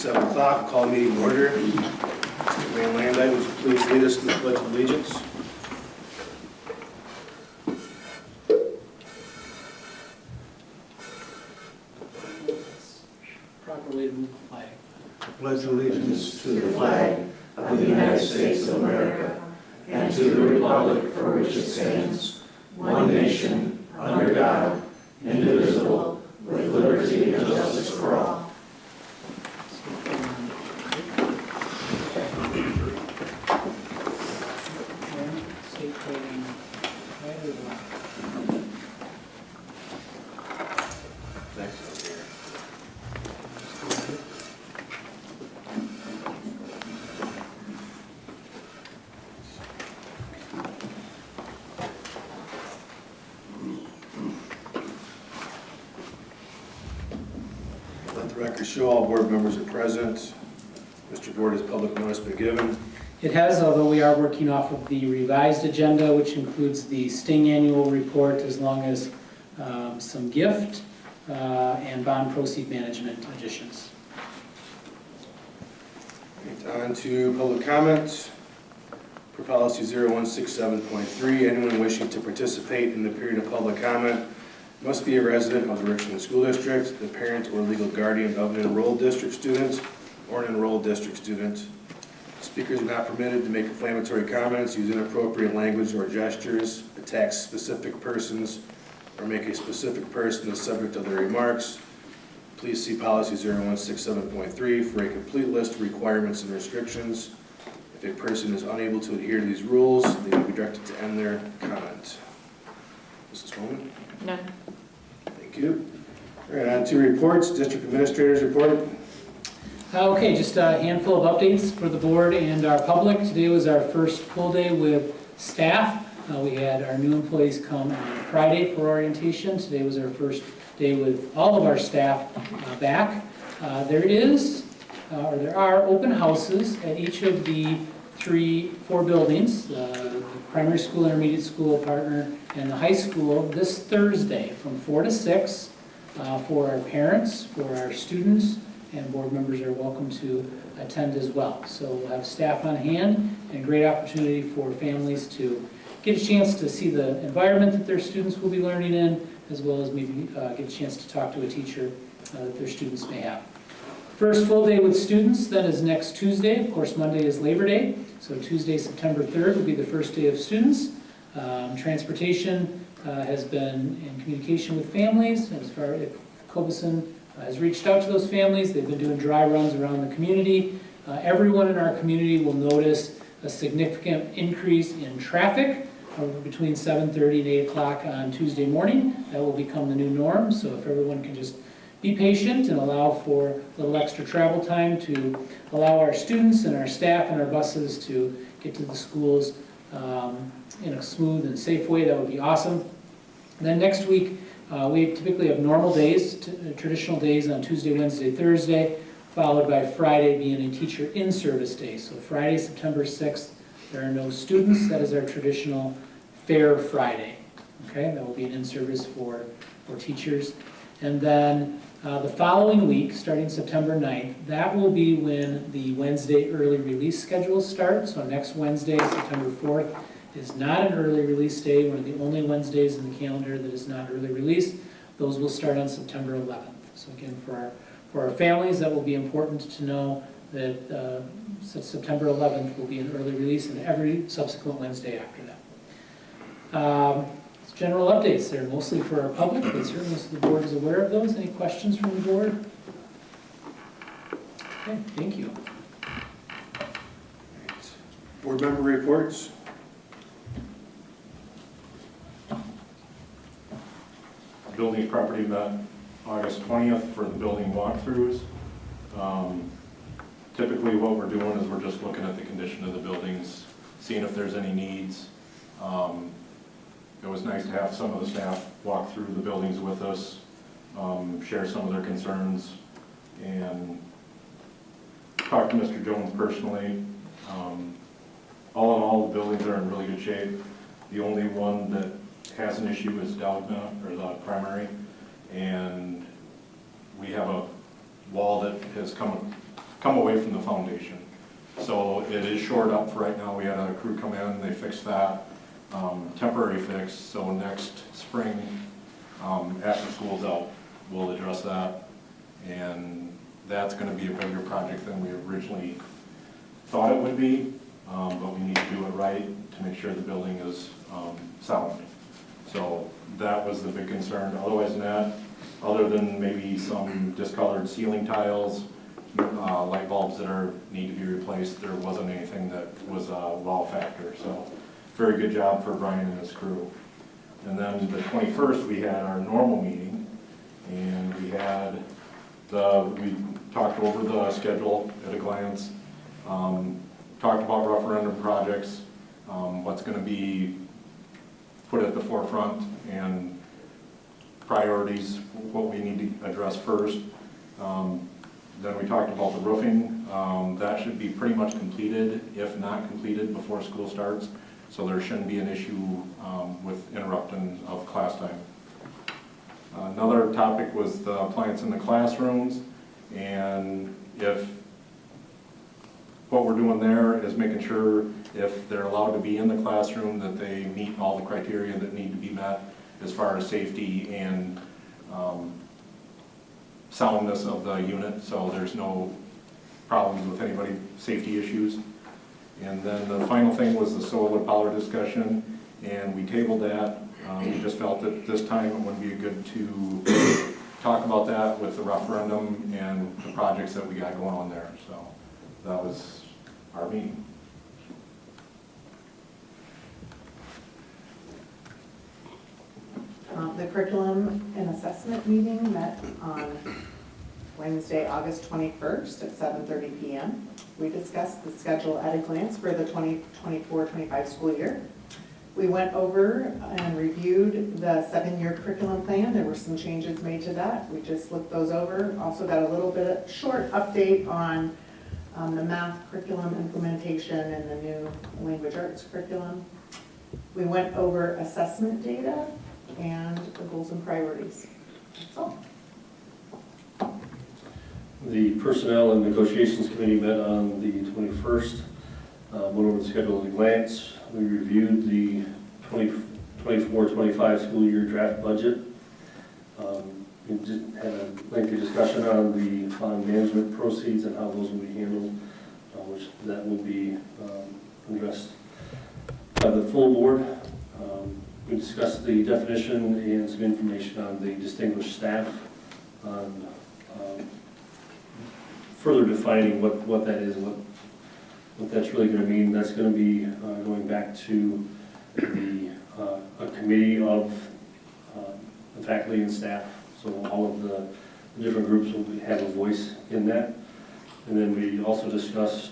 7 o'clock, call meeting in order. Mr. Van Landijk, would you please lead us to the Pledge of Allegiance? Proper way to move the flag. Pledge allegiance to the flag of the United States of America and to the republic for which it stands, one nation, under God, indivisible, with liberty and justice for all. State clothing, right or left? Thanks. Let the record show all board members are present. Mr. Board, has public notice been given? It has, although we are working off of the revised agenda, which includes the Sting annual report, as long as some gift and bond proceed management additions. Right, on to public comment. For policy 0167.3, anyone wishing to participate in the period of public comment must be a resident of the Richland School District, the parent or legal guardian of an enrolled district student, or an enrolled district student. Speakers are not permitted to make inflammatory comments, use inappropriate language or gestures, attack specific persons, or make a specific person the subject of their remarks. Please see policy 0167.3 for a complete list of requirements and restrictions. If a person is unable to adhere to these rules, they will be directed to end their comment. Mrs. Coleman? None. Thank you. All right, on to reports. District Administrator's report. Okay, just a handful of updates for the board and our public. Today was our first full day with staff. We had our new employees come on Friday for orientation. Today was our first day with all of our staff back. There are open houses at each of the 4 buildings, the primary school, intermediate school, partner, and the high school this Thursday from 4 to 6 for our parents, for our students, and board members are welcome to attend as well. So we'll have staff on hand and great opportunity for families to get a chance to see the environment that their students will be learning in, as well as maybe get a chance to talk to a teacher that their students may have. First full day with students then is next Tuesday. Of course, Monday is Labor Day, so Tuesday, September 3rd will be the first day of students. Transportation has been in communication with families as far as Cobeson has reached out to those families. They've been doing dry runs around the community. Everyone in our community will notice a significant increase in traffic between 7:30 and 8 o'clock on Tuesday morning. That will become the new norm, so if everyone can just be patient and allow for a little extra travel time to allow our students and our staff and our buses to get to the schools in a smooth and safe way, that would be awesome. Then next week, we typically have normal days, traditional days on Tuesday, Wednesday, Thursday, followed by Friday being a teacher in-service day. So Friday, September 6th, there are no students. That is our traditional Fair Friday. Okay, that will be an in-service for teachers. And then the following week, starting September 9th, that will be when the Wednesday early release schedules start. So next Wednesday, September 4th, is not an early release day. One of the only Wednesdays in the calendar that is not early release. Those will start on September 11th. So again, for our families, that will be important to know that September 11th will be an early release, and every subsequent Wednesday after that. General updates there, mostly for our public, but certainly so the board is aware of those. Any questions from the board? Okay, thank you. Board member reports. Building property met August 20th for the building walkthroughs. Typically what we're doing is we're just looking at the condition of the buildings, seeing if there's any needs. It was nice to have some of the staff walk through the buildings with us, share some of their concerns, and talk to Mr. Jones personally. All in all, the buildings are in really good shape. The only one that has an issue is Dogma, or the primary, and we have a wall that has come come away from the foundation. So it is shored up for right now. We had a crew come in, they fixed that, temporary fix. So next spring, after school's out, we'll address that. And that's gonna be a bigger project than we originally thought it would be, but we need to do it right to make sure the building is sound. So that was the big concern. Otherwise than that, other than maybe some discolored ceiling tiles, light bulbs that need to be replaced, there wasn't anything that was a wow factor. So very good job for Brian and his crew. And then the 21st, we had our normal meeting, and we talked over the schedule at a glance, talked about referendum projects, what's going to be put at the forefront, and priorities, what we need to address first. Then we talked about the roofing. That should be pretty much completed, if not completed, before school starts. So there shouldn't be an issue with interrupting of class time. Another topic was the appliance in the classrooms, and what we're doing there is making sure if they're allowed to be in the classroom that they meet all the criteria that need to be met as far as safety and soundness of the unit, so there's no problems with anybody, safety issues. And then the final thing was the solar power discussion, and we tabled that. We just felt that this time it would be good to talk about that with the referendum and the projects that we got going on there. So that was our meeting. The curriculum and assessment meeting met on Wednesday, August 21st at 7:30 p.m. We discussed the schedule at a glance for the 2024-25 school year. We went over and reviewed the 7-year curriculum plan. There were some changes made to that. We just looked those over. Also got a little bit of short update on the math curriculum implementation and the new language arts curriculum. We went over assessment data and the goals and priorities. That's all. The Personnel and Negotiations Committee met on the 21st, went over the schedule at a glance. We reviewed the 24-25 school year draft budget. We had a lengthy discussion on the bond management proceeds and how those will be handled, which that will be addressed by the full board. We discussed the definition and some information on the distinguished staff, on further defining what that is, what that's really going to mean. That's going to be going back to a committee of the faculty and staff, so all of the different groups will have a voice in that. And then we also discussed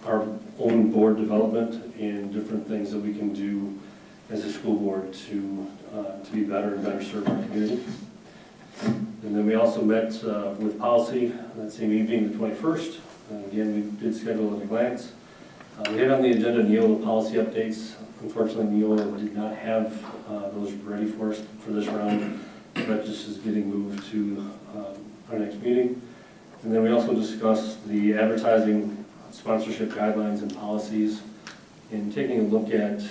our own board development and different things that we can do as a school board to be better and better serve our community. And then we also met with policy that same evening, the 21st. Again, we did schedule at a glance. We had on the agenda Neola policy updates. Unfortunately, Neola did not have those ready for us for this round. That just is getting moved to our next meeting. And then we also discussed the advertising, sponsorship guidelines and policies, and taking a look at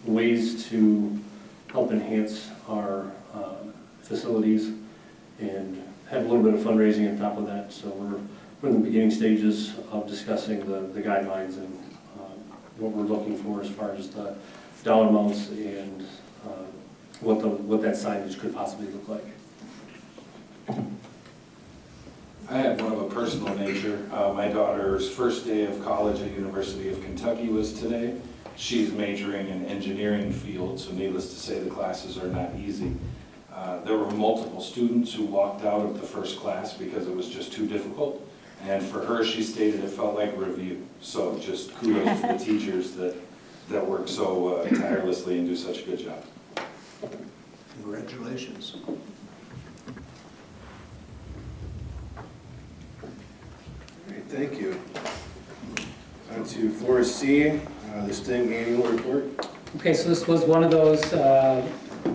ways to help enhance our facilities and have a little bit of fundraising on top of that. So we're in the beginning stages of discussing the guidelines and what we're looking for as far as the dollar amounts and what that signage could possibly look like. I have one of a personal nature. My daughter's first day of college at University of Kentucky was today. She's majoring in engineering field, so needless to say the classes are not easy. There were multiple students who walked out of the first class because it was just too difficult. And for her, she stated it felt like review. So just kudos to the teachers that work so tirelessly and do such a good job. Congratulations. All right, thank you. On to 4C, the STEM annual report. Okay, so this was one of those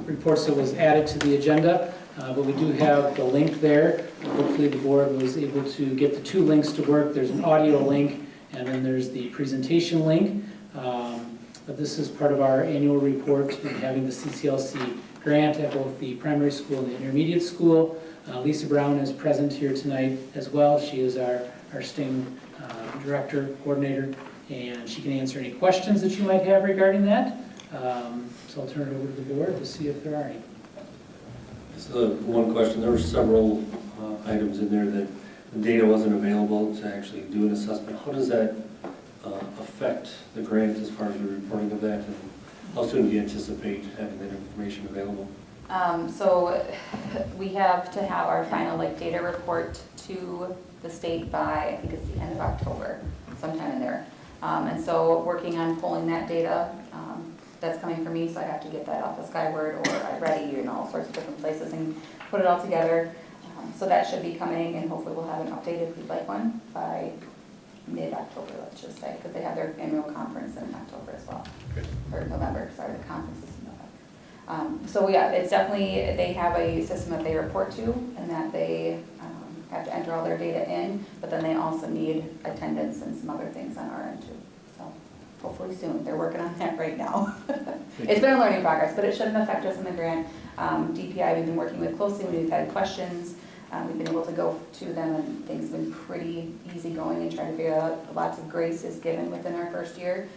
reports that was added to the agenda. but we do have the link there. Hopefully the board was able to get the 2 links to work. There's an audio link, and then there's the presentation link. But this is part of our annual report and having the CCLC grant at both the primary school and the intermediate school. Lisa Brown is present here tonight as well. She is our STING director, coordinator, and she can answer any questions that you might have regarding that. So I'll turn it over to the board to see if there are any. So one question, there were several items in there that the data wasn't available to actually do an assessment. How does that affect the grant as far as the reporting of that? And how soon do you anticipate having that information available? So we have to have our final data report to the state by, I think it's the end of October, sometime in there. And so working on pulling that data, that's coming from me, so I have to get that off of Skyward or iReady and all sorts of different places and put it all together. So that should be coming, and hopefully we'll have an update if we'd like one by mid-October, let's just say, because they have their annual conference in October as well. Or November, sorry, the conference is in November. So yeah, it's definitely, they have a system that they report to, and that they have to enter all their data in, but then they also need attendance and some other things on our end too. So hopefully soon, they're working on that right now. It's been a learning progress, but it shouldn't affect us in the grant. DPI we've been working with closely when we've had questions. We've been able to go to them, and things have been pretty easygoing and trying to figure out. Lots of grace is given within our first year,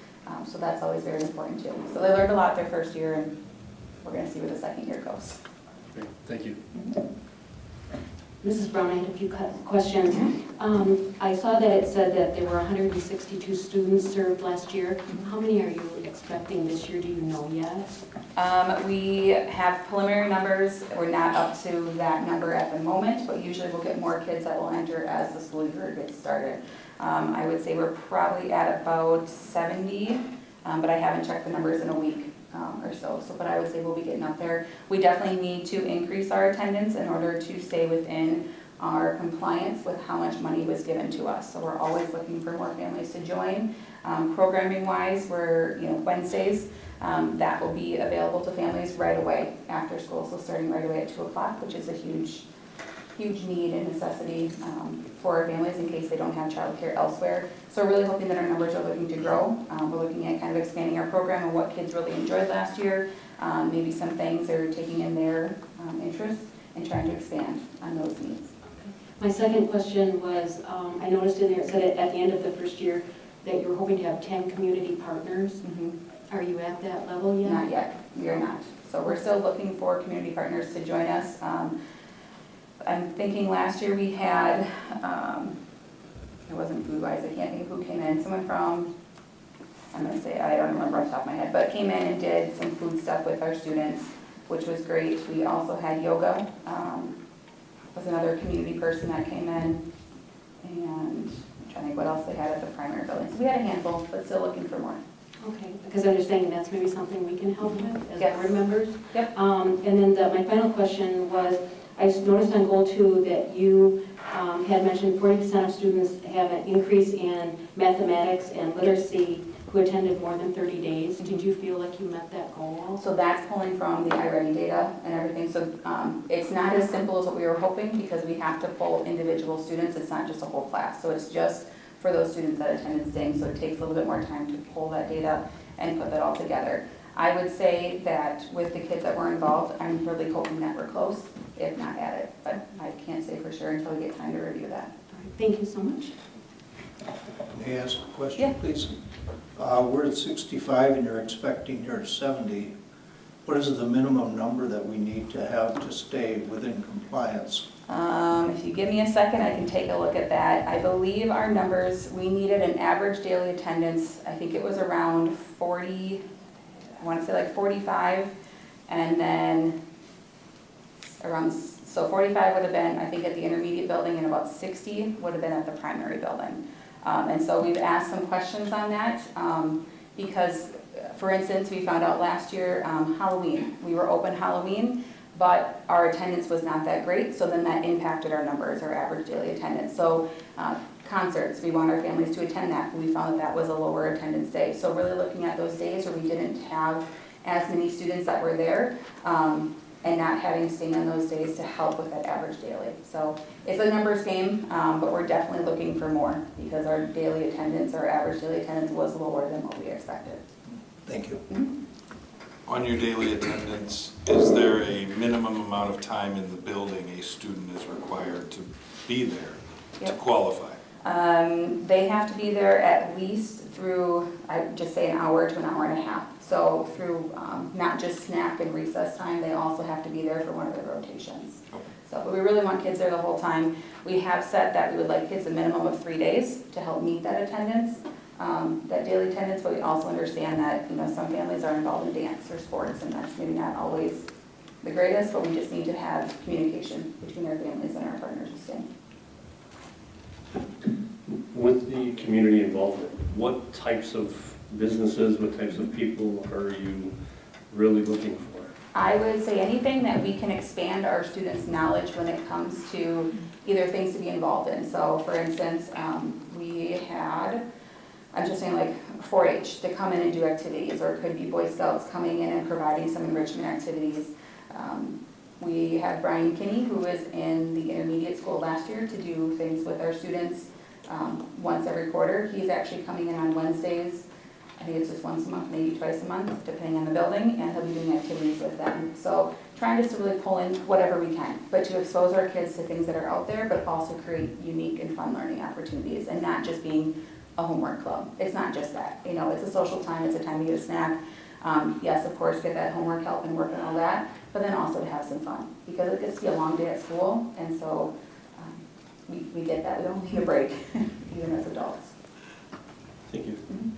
so that's always very important too. So they learned a lot their first year, and we're going to see where the second year goes. Great, thank you. Mrs. Brown, I had a few questions. I saw that it said that there were 162 students served last year. How many are you expecting this year? Do you know yet? We have preliminary numbers. We're not up to that number at the moment, but usually we'll get more kids that will enter as the school year gets started. I would say we're probably at about 70, but I haven't checked the numbers in a week or so. But I would say we'll be getting up there. We definitely need to increase our attendance in order to stay within our compliance with how much money was given to us. So we're always looking for more families to join. Programming wise, we're, Wednesdays, that will be available to families right away after school. So starting right away at 2 o'clock, which is a huge need and necessity for our families in case they don't have childcare elsewhere. So we're really hoping that our numbers are looking to grow. We're looking at kind of expanding our program and what kids really enjoyed last year. Maybe some things they're taking in their interests and trying to expand on those needs. My second question was, I noticed in there it said at the end of the first year that you were hoping to have 10 community partners. Mm-hmm. Are you at that level yet? Not yet. We are not. So we're still looking for community partners to join us. I'm thinking last year we had, it wasn't food wise, I can't think of who came in. Someone from, I'm going to say, I don't remember off the top of my head, but came in and did some food stuff with our students, which was great. We also had yoga. Was another community person that came in, and I'm trying to think what else they had at the primary building. So we had a handful, but still looking for more. Okay, because understanding that's maybe something we can help with as Yes. board members. Yep. And then my final question was, I noticed on goal 2 that you had mentioned 40% of students have an increase in mathematics and literacy who attended more than 30 days. Did you feel like you met that goal? So that's pulling from the iReady data and everything. So it's not as simple as what we were hoping because we have to pull individual students. It's not just a whole class. So it's just for those students that attended STING. So it takes a little bit more time to pull that data and put that all together. I would say that with the kids that were involved, I'm really hoping that we're close, if not at it. But I can't say for sure until we get time to review that. All right, thank you so much. May I ask a question, Yeah. please? We're at 65 and you're expecting you're at 70. What is the minimum number that we need to have to stay within compliance? If you give me a second, I can take a look at that. I believe our numbers, we needed an average daily attendance, I think it was around 40, I want to say like 45, and then around, so 45 would have been, I think, at the intermediate building, and about 60 would have been at the primary building. And so we've asked some questions on that, because, for instance, we found out last year, Halloween, we were open Halloween, but our attendance was not that great, so then that impacted our numbers, our average daily attendance. So concerts, we want our families to attend that, but we found that was a lower attendance day. So really looking at those days where we didn't have as many students that were there, and not having staying on those days to help with that average daily. So it's a numbers game, but we're definitely looking for more because our daily attendance, our average daily attendance was lower than what we expected. Thank you. On your daily attendance, is there a minimum amount of time in the building a student is required to be there to Yep. qualify? They have to be there at least through, I just say an hour to an hour and a half. So through not just snack and recess time, they also have to be there for one of their rotations. So, but we really want kids there the whole time. We have said that we would like kids a minimum of 3 days to help meet that attendance, that daily attendance, but we also understand that, you know, some families are involved in dance or sports, and that's maybe not always the greatest, but we just need to have communication between our families and our partners in STEM. With the community involvement, what types of businesses, what types of people are you really looking for? I would say anything that we can expand our students' knowledge when it comes to either things to be involved in. So for instance, we had, I'm just saying like 4-H to come in and do activities, or it could be Boy Scouts coming in and providing some enrichment activities. We had Brian Kinney, who was in the intermediate school last year, to do things with our students once every quarter. He's actually coming in on Wednesdays. I think it's just once a month, maybe twice a month, depending on the building, and he'll be doing activities with them. So trying just to really pull in whatever we can, but to expose our kids to things that are out there, but also create unique and fun learning opportunities, and not just being a homework club. It's not just that. You know, it's a social time, it's a time to get a snack. Yes, of course, get that homework help and work on all that, but then also to have some fun, because it gets to be a long day at school, and so we get that. We don't need a break, even as adults. Thank you. Mm-hmm.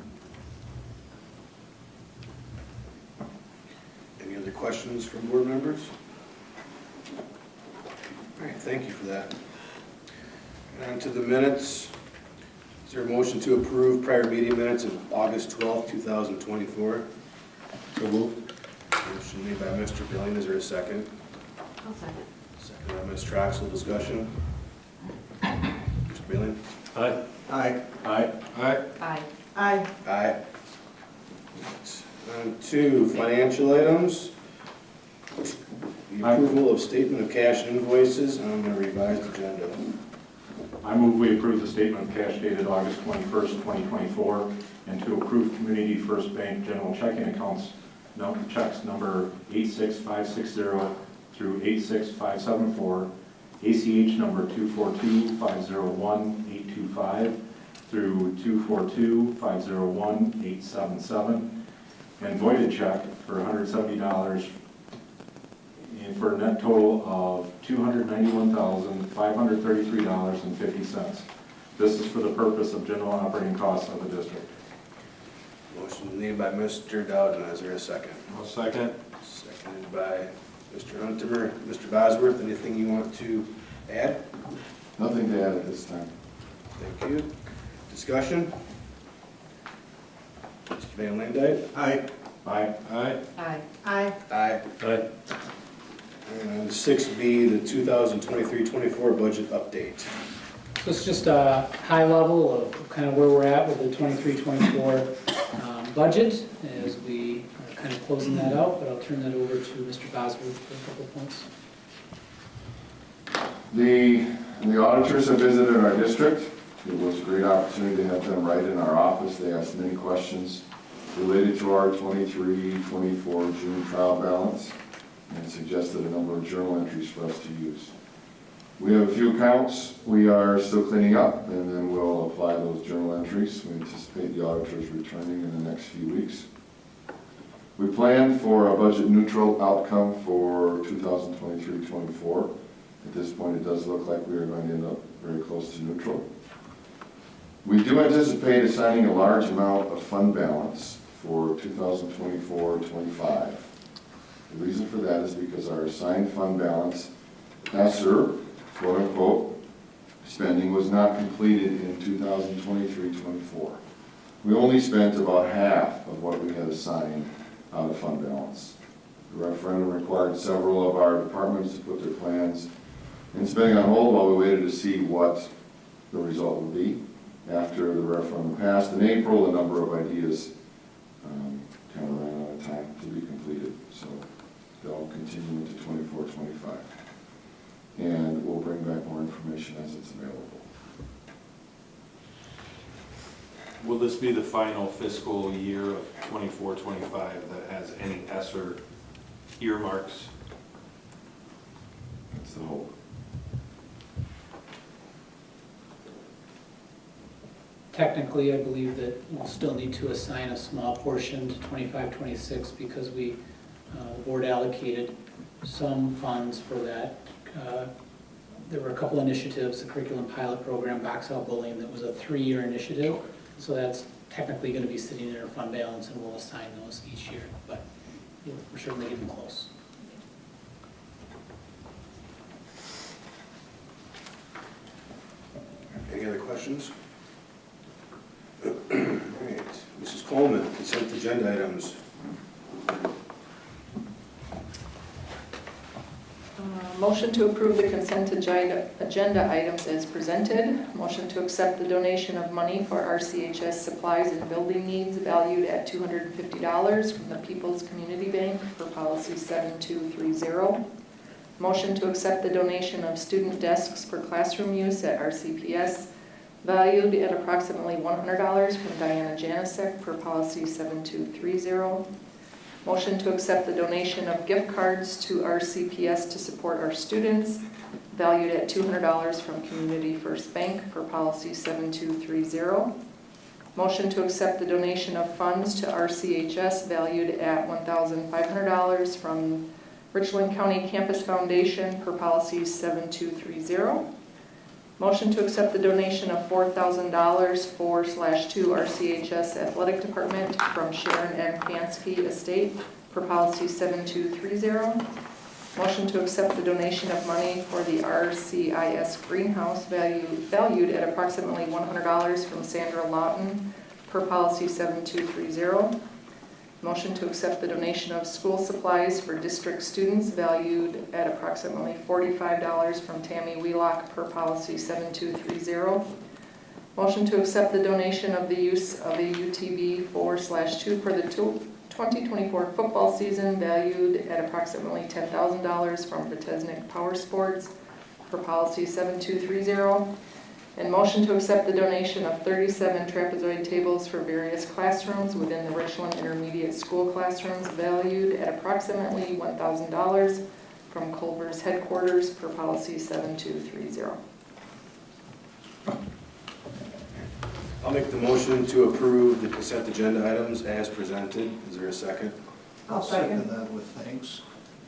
Any other questions from board members? All right, thank you for that. And on to the minutes. Is there a motion to approve prior meeting minutes of August 12th, 2024? So moved. Motion made by Mr. Billing. Is there a second? I'll second. Second by Ms. Troxel. Discussion? Mr. Billing? Aye. Aye. Aye. Aye. Aye. Aye. Aye. On to financial items. The approval of statement of cash invoices on the revised agenda. I move we approve the statement of cash dated August 21st, 2024, and to approve Community First Bank general checking accounts, checks number 86560 through 86574, ACH number 242501825 through 242501877, and voided check for $170 for a net total of $291,533.50. This is for the purpose of general operating costs of the district. Motion made by Mr. Dowden. Is there a second? I'll second. Seconded by Mr. Hunter. Mr. Bosworth, anything you want to add? Nothing to add at this time. Thank you. Discussion? Mr. Van Landijk? Aye. Aye. Aye. Aye. Aye. Aye. Aye. And 6B, the 2023-24 budget update. So it's just a high level of kind of where we're at with the 23-24 budget as we are kind of closing that out, but I'll turn that over to Mr. Bosworth for a couple of points. The auditors have visited our district. It was a great opportunity to have them right in our office. They asked many questions related to our 23-24 June trial balance and suggested a number of journal entries for us to use. We have a few accounts we are still cleaning up, and then we'll apply those journal entries. We anticipate the auditors returning in the next few weeks. We plan for a budget neutral outcome for 2023-24. At this point, it does look like we are going to end up very close to neutral. We do anticipate assigning a large amount of fund balance for 2024-25. The reason for that is because our assigned fund balance, ESSER, quote-unquote, spending was not completed in 2023-24. We only spent about half of what we had assigned out of fund balance. The referendum required several of our departments to put their plans in spending on hold while we waited to see what the result would be. After the referendum passed in April, a number of ideas kind of ran out of time to be completed. So they'll continue into 24-25. And we'll bring back more information as it's available. Will this be the final fiscal year of 24-25 that has any ESSER earmarks? That's the hope. Technically, I believe that we'll still need to assign a small portion to 25-26 because the board allocated some funds for that. There were a couple initiatives, the curriculum pilot program, box out bullying, that was a 3-year initiative. So that's technically going to be sitting in our fund balance, and we'll assign those each year, but we're certainly getting close. Any other questions? All right, Mrs. Coleman, consent agenda items. Motion to approve the consent agenda items as presented. Motion to accept the donation of money for RCHS supplies and building needs valued at $250 from the People's Community Bank for policy 7230. Motion to accept the donation of student desks for classroom use at RCPS valued at approximately $100 from Diana Janisek per policy 7230. Motion to accept the donation of gift cards to RCPS to support our students, valued at $200 from Community First Bank per policy 7230. Motion to accept the donation of funds to RCHS valued at $1,500 from Richland County Campus Foundation per policy 7230. Motion to accept the donation of $4,000 for/to RCHS Athletic Department from Sharon M. Pansky Estate per policy 7230. Motion to accept the donation of money for the RCIS greenhouse valued at approximately $100 from Sandra Lawton per policy 7230. Motion to accept the donation of school supplies for district students valued at approximately $45 from Tammy Wheelock per policy 7230. Motion to accept the donation of the use of a UTV 4/2 for the 2024 football season valued at approximately $10,000 from Viteznik Power Sports per policy 7230. And motion to accept the donation of 37 trapezoid tables for various classrooms within the Richland Intermediate School classrooms valued at approximately $1,000 from Culver's headquarters per policy 7230. I'll make the motion to approve the consent agenda items as presented. Is there a second? I'll second that with thanks.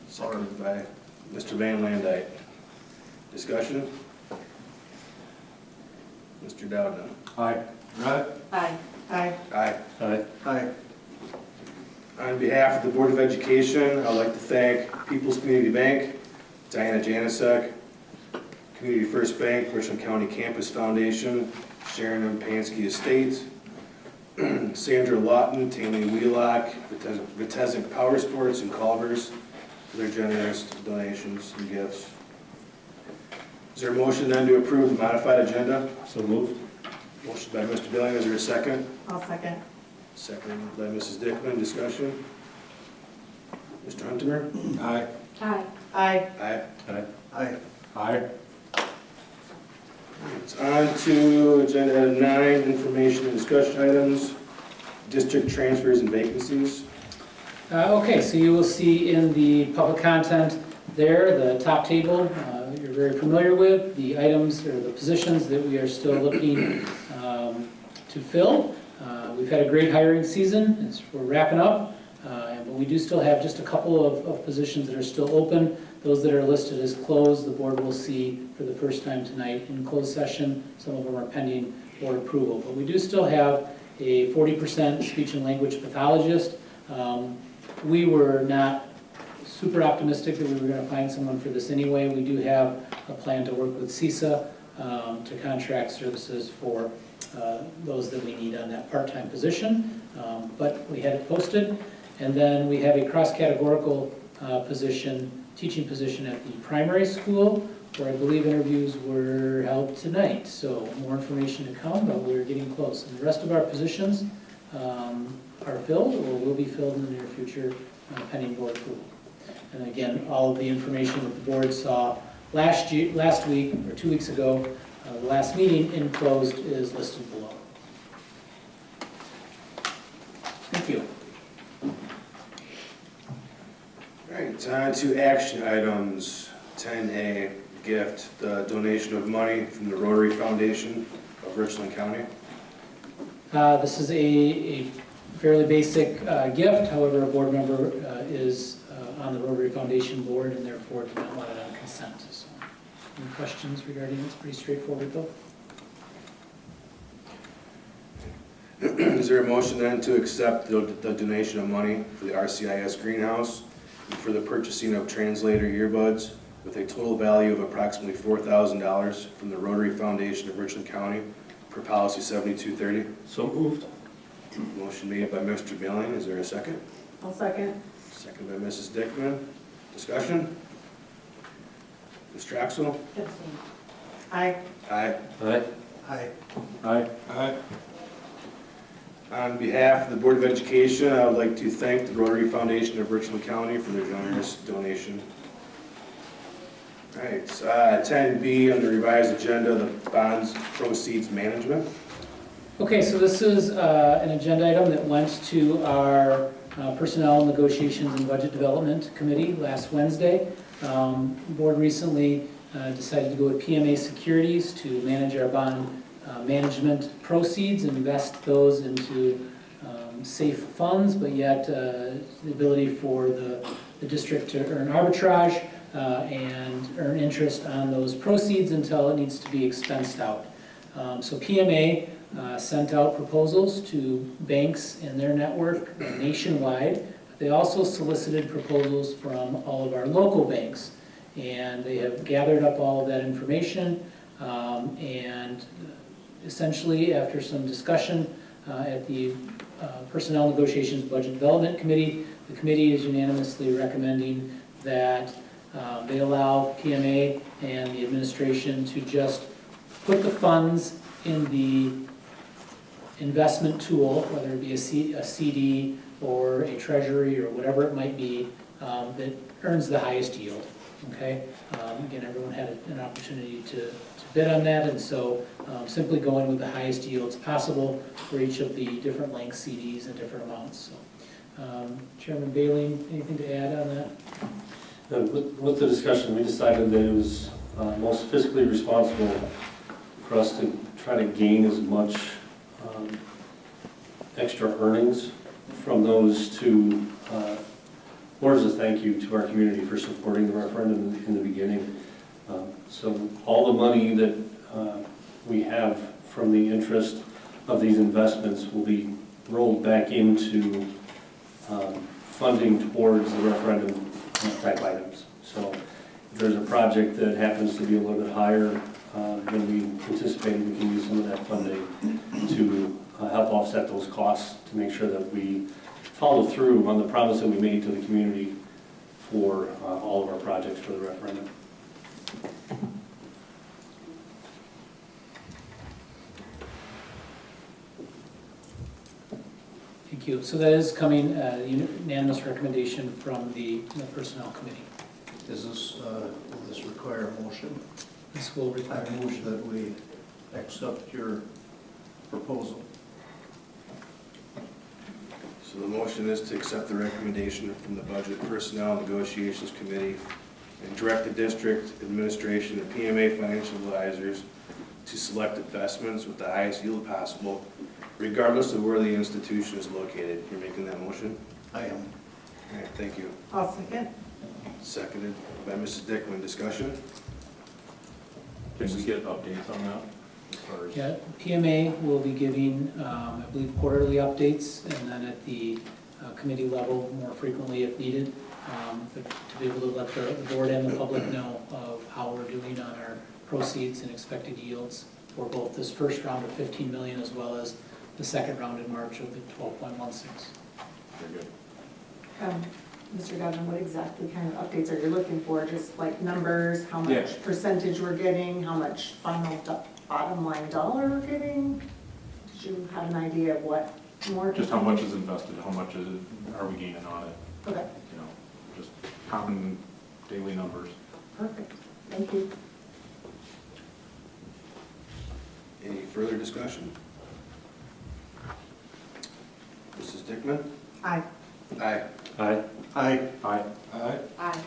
Seconded by Mr. Van Landijk. Discussion? Mr. Dowden. Aye. Right? Aye. Aye. Aye. Aye. Aye. On behalf of the Board of Education, I'd like to thank People's Community Bank, Diana Janisek, Community First Bank, Richland County Campus Foundation, Sharon M. Pansky Estate, Sandra Lawton, Tammy Wheelock, Viteznik Power Sports, and Culver's for their generous donations and gifts. Is there a motion then to approve the modified agenda? So moved. Motion by Mr. Billing, is there a second? I'll second. Second by Mrs. Dickman, discussion? Mr. Hunter? Aye. Aye. Aye. Aye. Aye. Aye. Aye. It's on to agenda item 9, information and discussion items, district transfers and vacancies. Okay, so you will see in the public content there, the top table, you're very familiar with, the items or the positions that we are still looking to fill. We've had a great hiring season, we're wrapping up, but we do still have just a couple of positions that are still open. Those that are listed as closed, the board will see for the first time tonight in closed session. Some of them are pending board approval, but we do still have a 40% speech and language pathologist. We were not super optimistic that we were going to find someone for this anyway. We do have a plan to work with CISA to contract services for those that we need on that part-time position, but we had it posted. And then we have a cross-categorical position, teaching position at the primary school, where I believe interviews were held tonight. So more information to come, but we're getting close. And the rest of our positions are filled or will be filled in the near future pending board approval. And again, all of the information that the board saw last week or 2 weeks ago, the last meeting enclosed is listed below. Thank you. All right, on to action items. 10A, gift, the donation of money from the Rotary Foundation of Richland County. This is a fairly basic gift, however, a board member is on the Rotary Foundation board and therefore did not want it on consent. So, any questions regarding this? Pretty straightforward though. Is there a motion then to accept the donation of money for the RCIS greenhouse and for the purchasing of translator earbuds with a total value of approximately $4,000 from the Rotary Foundation of Richland County per policy 7230? So moved. Motion made by Mr. Billing. Is there a second? I'll second. Second by Mrs. Dickman. Discussion? Ms. Troxel? Aye. Aye. Aye. Aye. Aye. Aye. On behalf of the Board of Education, I would like to thank the Rotary Foundation of Richland County for their generous donation. All right, 10B on the revised agenda, the bonds proceeds management. Okay, so this is an agenda item that went to our Personnel Negotiations and Budget Development Committee last Wednesday. The board recently decided to go with PMA Securities to manage our bond management proceeds and invest those into safe funds, but yet the ability for the district to earn arbitrage and earn interest on those proceeds until it needs to be expensed out. So PMA sent out proposals to banks in their network nationwide. They also solicited proposals from all of our local banks, and they have gathered up all of that information and essentially, after some discussion at the Personnel Negotiations Budget Development Committee, the committee is unanimously recommending that they allow PMA and the administration to just put the funds in the investment tool, whether it be a CD or a treasury or whatever it might be, that earns the highest yield. Okay. Again, everyone had an opportunity to bid on that, and so simply going with the highest yields possible for each of the different length CDs and different amounts. So, Chairman Bailey, anything to add on that? With the discussion, we decided that it was most fiscally responsible for us to try to gain as much extra earnings from those to words of thank you to our community for supporting the referendum in the beginning. So all the money that we have from the interest of these investments will be rolled back into funding towards the referendum type items. So if there's a project that happens to be a little bit higher than we anticipated, we can use some of that funding to help offset those costs to make sure that we follow through on the promise that we made to the community for all of our projects for the referendum. Thank you. So that is coming, unanimous recommendation from the Personnel Committee. Is this, will this require a motion? This will require I move that we accept your proposal. So the motion is to accept the recommendation from the Budget Personnel Negotiations Committee and direct the district administration and PMA financial advisors to select investments with the highest yield possible, regardless of where the institution is located. You're making that motion? I am. All right, thank you. I'll second. Seconded by Mrs. Dickman. Discussion? Can we get updates on that? As far as- Yeah, PMA will be giving, I believe, quarterly updates, and then at the committee level, more frequently if needed, to be able to let the board and the public know of how we're doing on our proceeds and expected yields for both this first round of 15 million as well as the second round in March of the 12.16. Very good. Mr. Governor, what exactly kind of updates are you looking for? Just like numbers, how Yeah. much percentage we're getting, how much final bottom line dollar we're getting? Did you have an idea of what more? Just how much is invested, how much are we gaining on it, Okay. you know, just common daily numbers. Perfect, thank you. Any further discussion? Mrs. Dickman? Aye. Aye. Aye. Aye. Aye. Aye. Aye.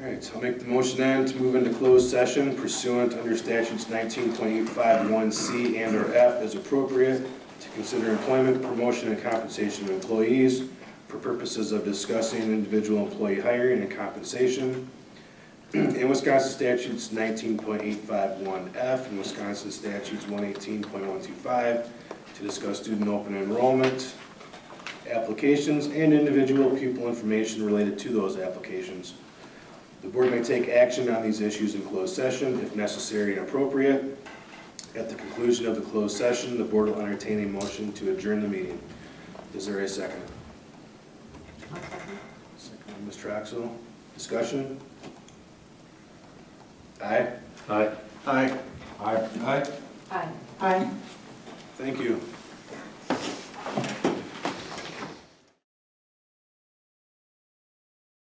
All right, so I'll make the motion then to move into closed session pursuant under statutes 19.851C and or F as appropriate to consider employment, promotion, and compensation of employees for purposes of discussing individual employee hiring and compensation. In Wisconsin statutes 19.851F and Wisconsin statutes 118.125 to discuss student open enrollment, applications, and individual pupil information related to those applications. The board may take action on these issues in closed session if necessary and appropriate. At the conclusion of the closed session, the board will entertain a motion to adjourn the meeting. Is there a second? Second by Ms. Troxel. Discussion? Aye? Aye. Aye. Aye. Aye. Aye. Aye. Thank you.